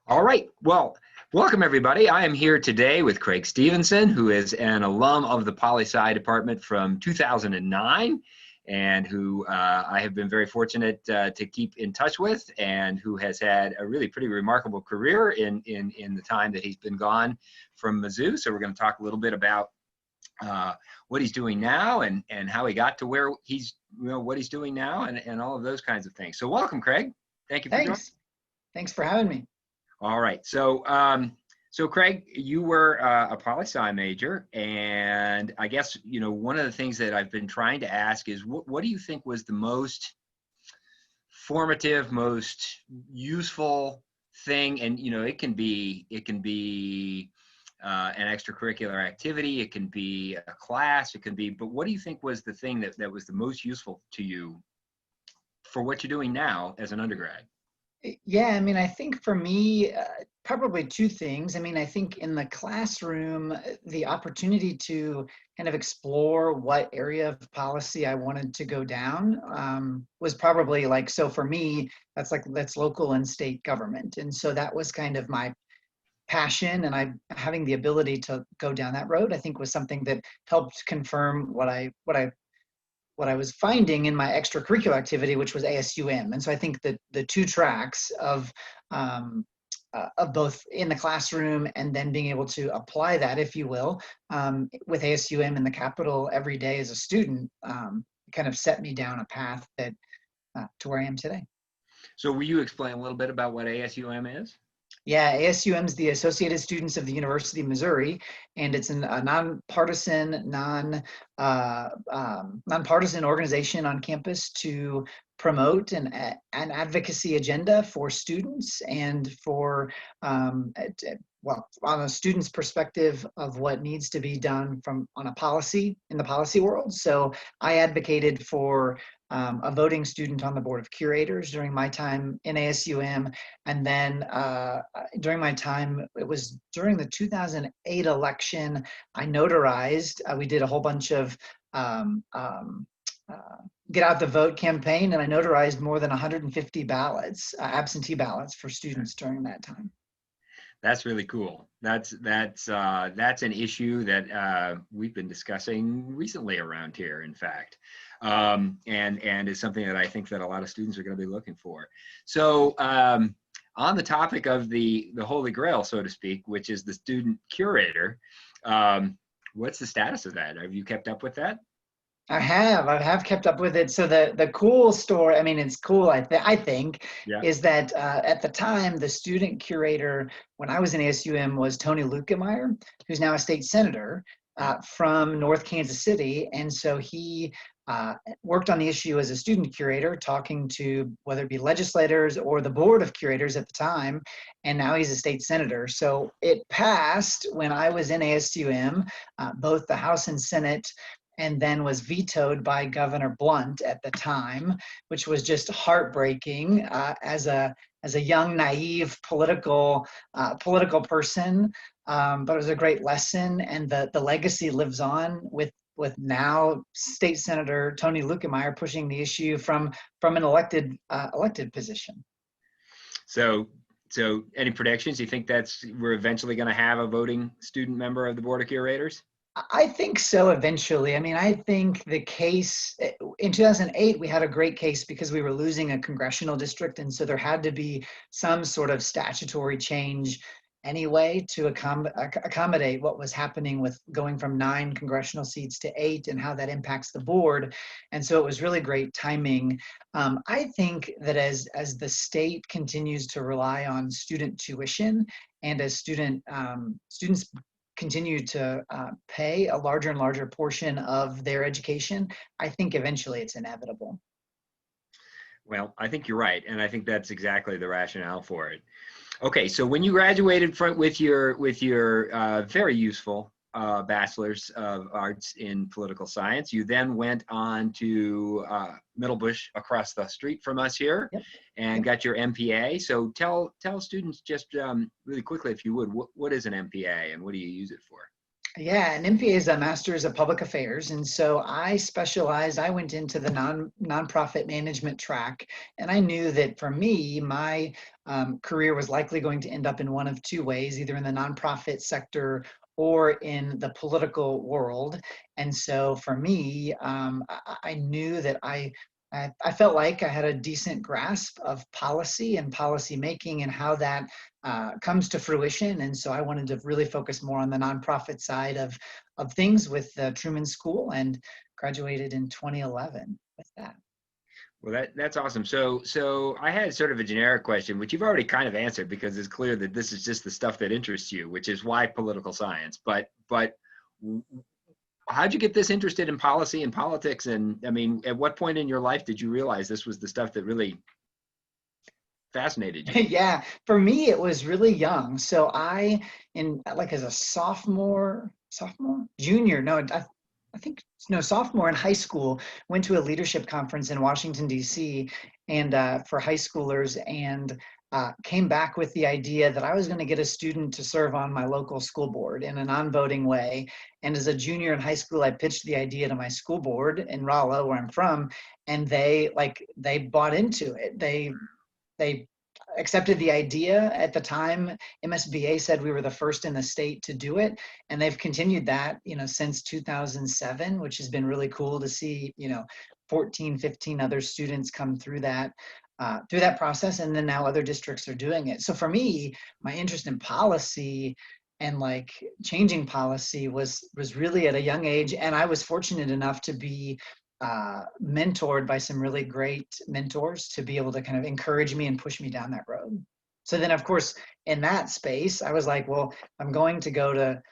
All right. Well, welcome everybody. I am here today with Craig Stevenson, who is an alum of the Poli Sci department from 2009, and who I have been very fortunate to keep in touch with, and who has had a really pretty remarkable career in the time that he's been gone from Mizzou. So we're going to talk a little bit about what he's doing now and how he got to where he's, what he's doing now and all of those kinds of things. So welcome, Craig. Thank you for joining. Thanks for having me. All right. So, so Craig, you were a Poli Sci major, and I guess, one of the things that I've been trying to ask is what do you think was the most formative, most useful thing? And, it can be an extracurricular activity, it can be a class, but what do you think was the thing that was the most useful to you for what you're doing now as an undergrad? Yeah, I think for me, probably two things. I think in the classroom, the opportunity to kind of explore what area of policy I wanted to go down was probably so for me, that's local and state government. And so that was kind of my passion, and having the ability to go down that road, I think was something that helped confirm what I was finding in my extracurricular activity, which was ASUM. And so I think that the two tracks of both in the classroom and then being able to apply that, if you will, with ASUM in the Capitol every day as a student, kind of set me down a path that to where I am today. So will you explain a little bit about what ASUM is? Yeah, ASUM is the Associated Students of the University of Missouri, and it's a nonpartisan organization on campus to promote an advocacy agenda for students and for, on a student's perspective of what needs to be done on a policy in the policy world. So I advocated for a voting student on the board of curators during my time in ASUM. And then during my time, it was during the 2008 election, I notarized, we did a whole bunch of get out the vote campaign, and I notarized more than 150 ballots, absentee ballots for students during that time. That's really cool. That's an issue that we've been discussing recently around here, in fact, and is something that I think that a lot of students are going to be looking for. So on the topic of the Holy Grail, so to speak, which is the student curator, what's the status of that? Have you kept up with that? I have kept up with it. So the cool story, it's cool, I think, yeah, is that at the time, the student curator, when I was in ASUM, was Tony Lukemeyer, who's now a state senator from North Kansas City. And so he worked on the issue as a student curator, talking to whether it be legislators or the board of curators at the time. And now he's a state senator. So it passed when I was in ASUM, both the House and Senate, and then was vetoed by Governor Blunt at the time, which was just heartbreaking as a young, naive political person. But it was a great lesson, and the legacy lives on with now State Senator Tony Lukemeyer pushing the issue from an elected position. So any predictions? You think we're eventually going to have a voting student member of the Board of Curators? I think so eventually. I think the case in 2008, we had a great case because we were losing a congressional district. And so there had to be some sort of statutory change anyway to accommodate what was happening with going from 9 congressional seats to 8 and how that impacts the board. And so it was really great timing. I think that as the state continues to rely on student tuition and as students continue to pay a larger and larger portion of their education, I think eventually it's inevitable. Well, I think you're right, and I think that's exactly the rationale for it. Okay, so when you graduated with your very useful Bachelor's of Arts in Political Science, you then went on to Middlebush across the street from us here. Yep. And got your MPA. So tell students just really quickly, if you would, what is an MPA and what do you use it for? Yeah, an MPA is a Master's of Public Affairs, and so I specialized. I went into the nonprofit management track, and I knew that for me, my career was likely going to end up in one of two ways: either in the nonprofit sector or in the political world. And so for me, I knew that I felt like I had a decent grasp of policy and policy making and how that comes to fruition. And so I wanted to really focus more on the nonprofit side of things with the Truman School, and graduated in 2011 with that. Well, that's awesome. So I had sort of a generic question, which you've already kind of answered because it's clear that this is just the stuff that interests you, which is why political science. But how'd you get this interested in policy and politics? And I mean, at what point in your life did you realize this was the stuff that really fascinated you? Yeah, for me it was really young. So I, in like as a junior, no, I think no, sophomore in high school, went to a leadership conference in Washington D.C. and for high schoolers, and came back with the idea that I was going to get a student to serve on my local school board in a non-voting way. And as a junior in high school, I pitched the idea to my school board in Rolla, where I'm from, and they bought into it. They accepted the idea. At the time, MSBA said we were the first in the state to do it, and they've continued that, since 2007, which has been really cool to see, 14, 15 other students come through that process, and then now other districts are doing it. So for me, my interest in policy and like changing policy was really at a young age, and I was fortunate enough to be mentored by some really great mentors to be able to kind of encourage me and push me down that road. So then, of course, in that space, I was like, well, I'm going to go to,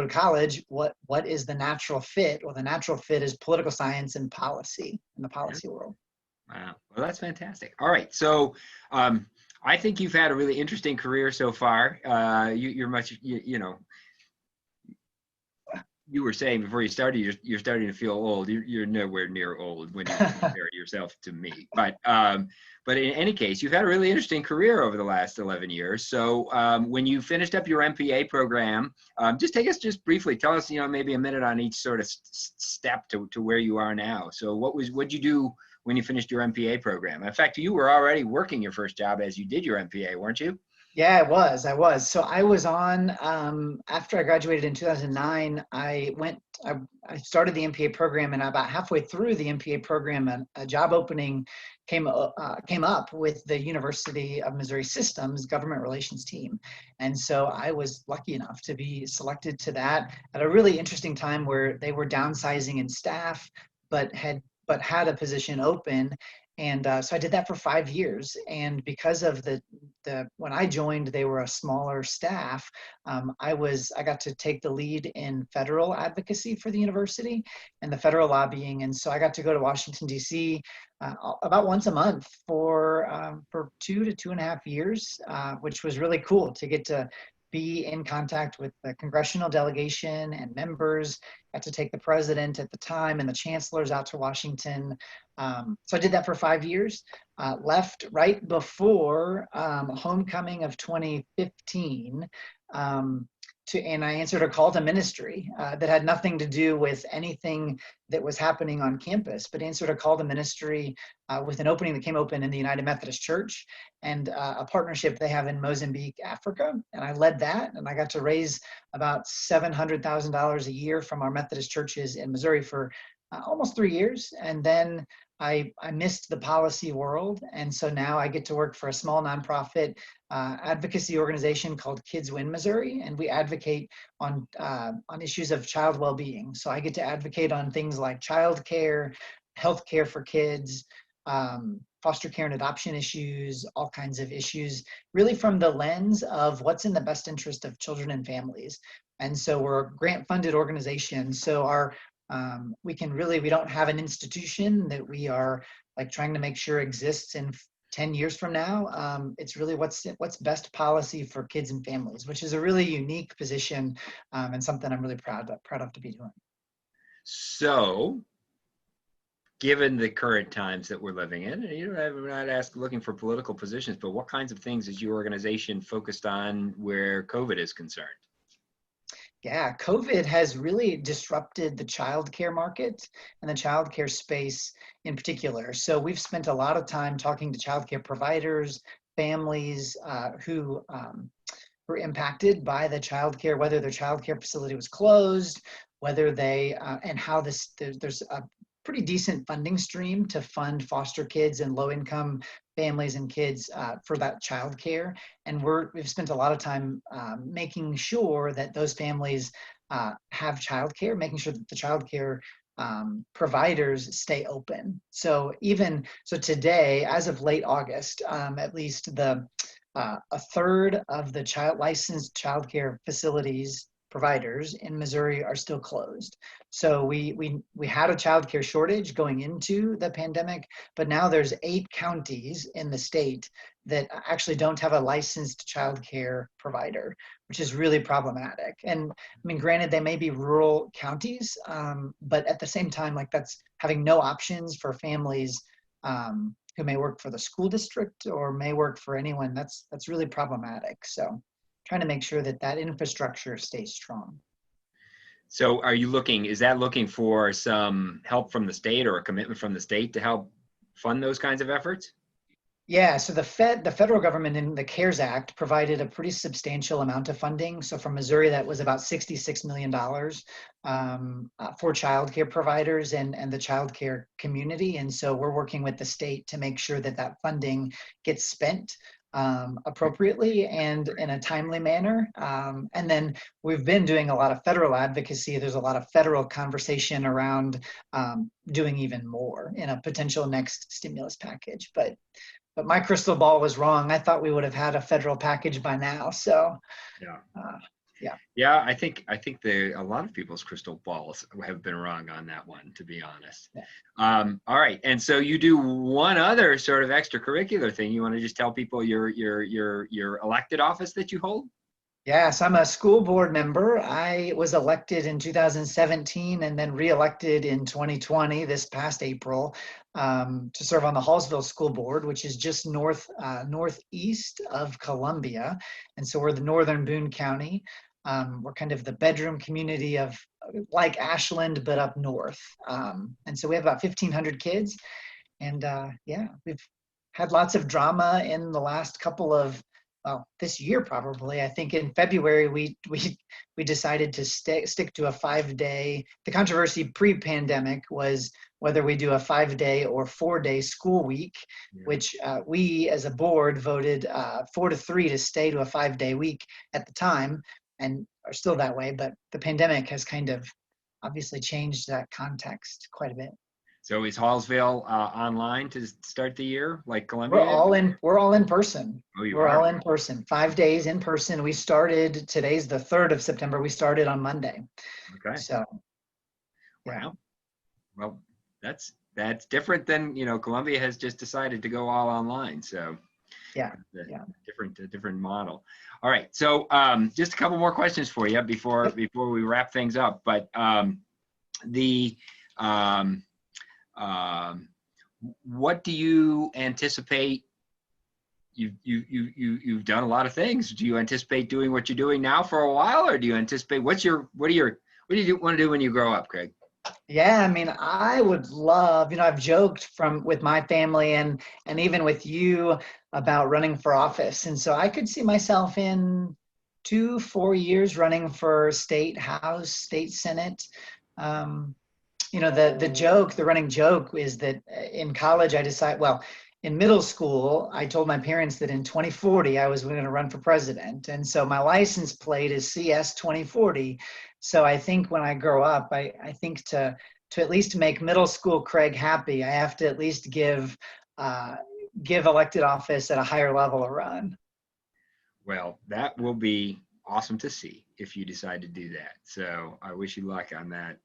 college. What is the natural fit? Well, the natural fit is political science and policy in the policy world. Wow. Well, that's fantastic. All right. So I think you've had a really interesting career so far. You're much, you were saying before you started, you're starting to feel old. You're nowhere near old when you compare yourself to me. But in any case, you've had a really interesting career over the last 11 years. So when you finished up your MPA program, just take us just briefly. Tell us, maybe a minute on each sort of step to where you are now. So what'd you do when you finished your MPA program? In fact, you were already working your first job as you did your MPA, weren't you? Yeah, I was. So I was on, after I graduated in 2009, I started the MPA program, and about halfway through the MPA program, a job opening came up with the University of Missouri Systems government relations team. And so I was lucky enough to be selected to that at a really interesting time where they were downsizing in staff, but had a position open. And so I did that for 5 years. And because of when I joined, they were a smaller staff. I got to take the lead in federal advocacy for the university and the federal lobbying. And so I got to go to Washington, D.C. About once a month for 2 to 2.5 years, which was really cool to get to be in contact with the congressional delegation and members. Got to take the president at the time and the chancellors out to Washington. So I did that for 5 years. Left right before homecoming of 2015. And I answered a call to ministry that had nothing to do with anything that was happening on campus, but answered a call to ministry with an opening that came open in the United Methodist Church and a partnership they have in Mozambique, Africa. And I led that, and I got to raise about $700,000 a year from our Methodist churches in Missouri for almost 3 years. And then I missed the policy world. And so now I get to work for a small nonprofit advocacy organization called Kids Win Missouri. And we advocate on issues of child well-being. So I get to advocate on things like childcare, healthcare for kids, foster care and adoption issues, all kinds of issues, really from the lens of what's in the best interest of children and families. And so we're a grant-funded organization. So we don't have an institution that we are like trying to make sure exists in 10 years from now. It's really what's best policy for kids and families, which is a really unique position and something I'm really proud of to be doing. So, given the current times that we're living in, and we're not looking for political positions, but what kinds of things is your organization focused on where COVID is concerned? Yeah, COVID has really disrupted the childcare market and the childcare space in particular. So we've spent a lot of time talking to childcare providers, families who were impacted by the childcare, whether their childcare facility was closed, whether they and how there's a pretty decent funding stream to fund foster kids and low-income families and kids for that childcare. And we've spent a lot of time making sure that those families have childcare, making sure that the childcare providers stay open. So today, as of late August, at least a third of the licensed childcare facilities providers in Missouri are still closed. So we had a childcare shortage going into the pandemic, but now there's 8 counties in the state that actually don't have a licensed childcare provider, which is really problematic. And I mean, granted, they may be rural counties, but at the same time, like that's having no options for families who may work for the school district or may work for anyone. That's really problematic. So trying to make sure that that infrastructure stays strong. So is that looking for some help from the state or a commitment from the state to help fund those kinds of efforts? Yeah, so the federal government in the CARES Act provided a pretty substantial amount of funding. So from Missouri, that was about $66 million for childcare providers and the childcare community. And so we're working with the state to make sure that that funding gets spent appropriately and in a timely manner. And then we've been doing a lot of federal advocacy. There's a lot of federal conversation around doing even more in a potential next stimulus package. But my crystal ball was wrong. I thought we would have had a federal package by now. So yeah, I think a lot of people's crystal balls have been wrong on that one, to be honest. Yeah. All right, and so you do one other sort of extracurricular thing. You want to just tell people your elected office that you hold? Yes, I'm a school board member. I was elected in 2017 and then reelected in 2020, this past April, to serve on the Hallsville School Board, which is just northeast of Columbia. And so we're the northern Boone County. We're kind of the bedroom community of like Ashland, but up north. And so we have about 1,500 kids. And we've had lots of drama in the last couple of this year probably. I think in February we decided to stick to a 5-day. The controversy pre-pandemic was whether we do a 5-day or 4-day school week, which we as a board voted 4-3 to stay to a 5-day week at the time, and are still that way. But the pandemic has kind of obviously changed that context quite a bit. So is Hallsville online to start the year, like Columbia? We're all in person. Oh, you We're are? all in person. 5 days in person. We started, today's the 3rd of September. We started on Monday. Okay. So, yeah. Well, that's different than, Columbia has just decided to go all online. So different model. All right. So just a couple more questions for you before we wrap things up. But what do you anticipate? You've done a lot of things. Do you anticipate doing what you're doing now for a while, or do you anticipate what do you want to do when you grow up, Craig? Yeah, I mean, I would love, I've joked with my family and even with you about running for office. And so I could see myself in 2-4 years running for state house, state senate. The running joke is that in college in middle school, I told my parents that in 2040, I was going to run for president. And so my license plate is CS 2040. So I think when I grow up, I think to at least make middle school Craig happy, I have to at least give elected office at a higher level a run. Well, that will be awesome to see if you decide to do that. So I wish you luck on that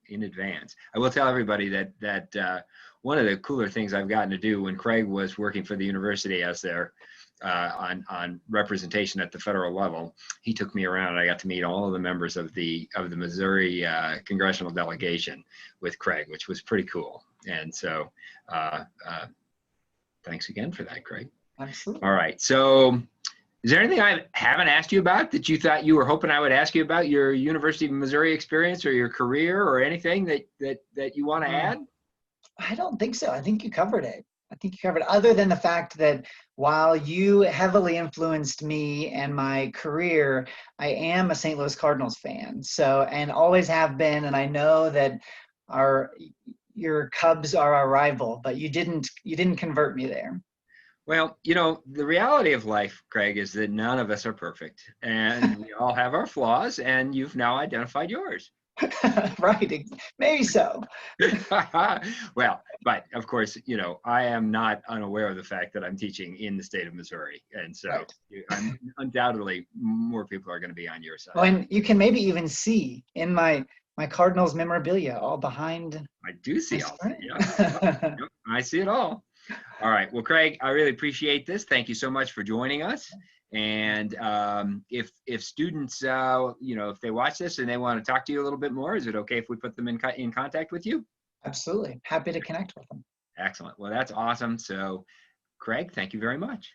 in advance. I will tell everybody that one of the cooler things I've gotten to do when Craig was working for the university as their on representation at the federal level, he took me around and I got to meet all of the members of the Missouri congressional delegation with Craig, which was pretty cool. And so thanks again for that, Craig. Absolutely. All right. So Is there anything I haven't asked you about that you thought you were hoping I would ask you about your University of Missouri experience or your career or anything that you want to add? I don't think so. I think you covered it. I think you covered it, other than the fact that while you heavily influenced me and my career, I am a St. Louis Cardinals fan. So, and always have been, and I know that our your Cubs are our rival, but you didn't convert me there. Well, the reality of life, Craig, is that none of us are perfect, and we all have our flaws, and you've now identified yours. Right. Maybe so. Well, but of course, I am not unaware of the fact that I'm teaching in the state of Missouri. And so Right. undoubtedly more people are going to be on your side. Well, and you can maybe even see in my Cardinals memorabilia all behind I do my see all. screen. Yep, I see it all. All right. Well, Craig, I really appreciate this. Thank you so much for joining us. And if students, if they watch this and they want to talk to you a little bit more, is it okay if we put them in contact with you? Absolutely. Happy to connect with them. Excellent. Well, that's awesome. So, Craig, thank you very much.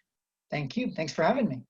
Thank you. Thanks for having me.